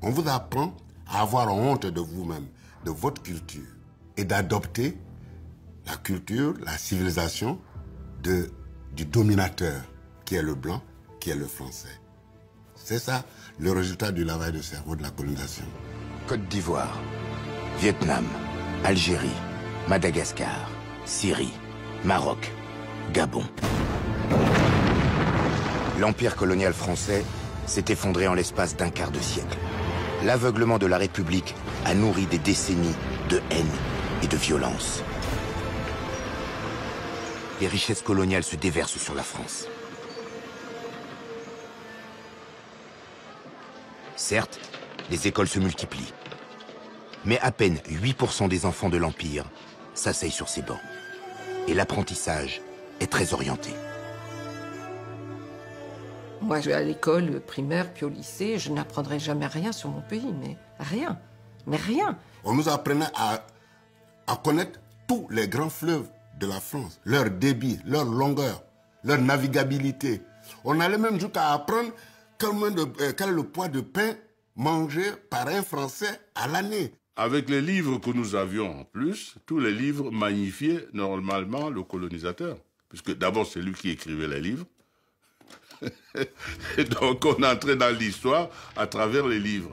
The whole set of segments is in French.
On vous apprend à avoir honte de vous-même, de votre culture, et d'adopter la culture, la civilisation du dominateur, qui est le blanc, qui est le français. C'est ça le résultat du lavage de cerveau de la colonisation. Côte d'Ivoire, Vietnam, Algérie, Madagascar, Syrie, Maroc, Gabon. L'empire colonial français s'est effondré en l'espace d'un quart de siècle. L'aveuglement de la République a nourri des décennies de haine et de violence. Les richesses coloniales se déversent sur la France. Certes, les écoles se multiplient. Mais à peine 8% des enfants de l'Empire s'asseyent sur ces bancs. Et l'apprentissage est très orienté. Moi, je vais à l'école primaire, puis au lycée, je n'apprendrai jamais rien sur mon pays, mais rien. Mais rien. On nous apprenait à connaître tous les grands fleuves de la France, leur débit, leur longueur, leur navigabilité. On allait même jusqu'à apprendre quel est le poids de pain mangé par un Français à l'année. Avec les livres que nous avions en plus, tous les livres magnifiaient normalement le colonisateur. Puisque d'abord, c'est lui qui écrivait les livres. Et donc, on entrait dans l'histoire à travers les livres.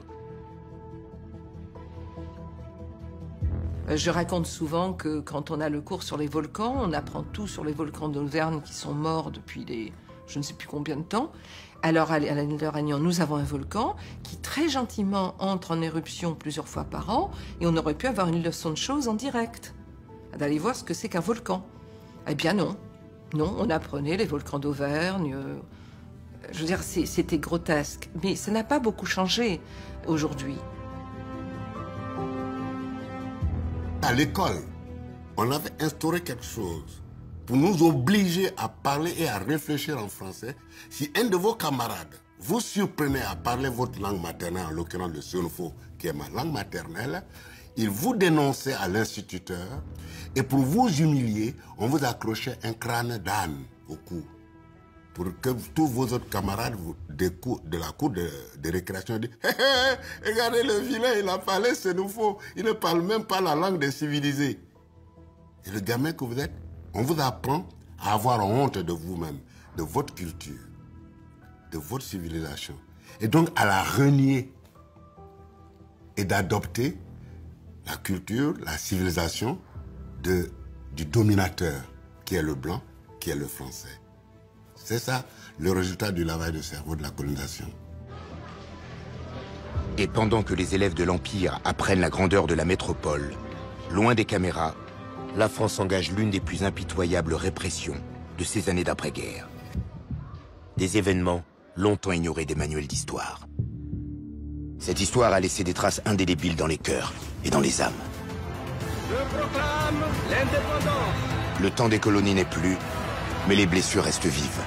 Je raconte souvent que quand on a le cours sur les volcans, on apprend tout sur les volcans d'Auvergne qui sont morts depuis je ne sais plus combien de temps. Alors, à l'île de Réunion, nous avons un volcan qui très gentiment entre en éruption plusieurs fois par an et on aurait pu avoir une leçon de choses en direct, d'aller voir ce que c'est qu'un volcan. Eh bien non. Non, on apprenait les volcans d'Auvergne. Je veux dire, c'était grotesque. Mais ça n'a pas beaucoup changé aujourd'hui. À l'école, on avait instauré quelque chose pour nous obliger à parler et à réfléchir en français. Si un de vos camarades vous surprenait à parler votre langue maternelle, en l'occurrence le Senufo, qui est ma langue maternelle, il vous dénonçait à l'instituteur et pour vous humilier, on vous accrochait un crâne d'âne au cou. Pour que tous vos autres camarades de la cour de récréation disent « Hé, hé, regardez le vilain, il a parlé Senufo, il ne parle même pas la langue des civilisés. » Et le gamin que vous êtes, on vous apprend à avoir honte de vous-même, de votre culture, de votre civilisation. Et donc à la renier et d'adopter la culture, la civilisation du dominateur, qui est le blanc, qui est le français. C'est ça le résultat du lavage de cerveau de la colonisation. Et pendant que les élèves de l'Empire apprennent la grandeur de la métropole, loin des caméras, la France engage l'une des plus impitoyables répressions de ces années d'après-guerre. Des événements longtemps ignorés des manuels d'histoire. Cette histoire a laissé des traces indélébiles dans les cœurs et dans les âmes. Je proclame l'indépendance. Le temps des colonies n'est plus, mais les blessures restent vives.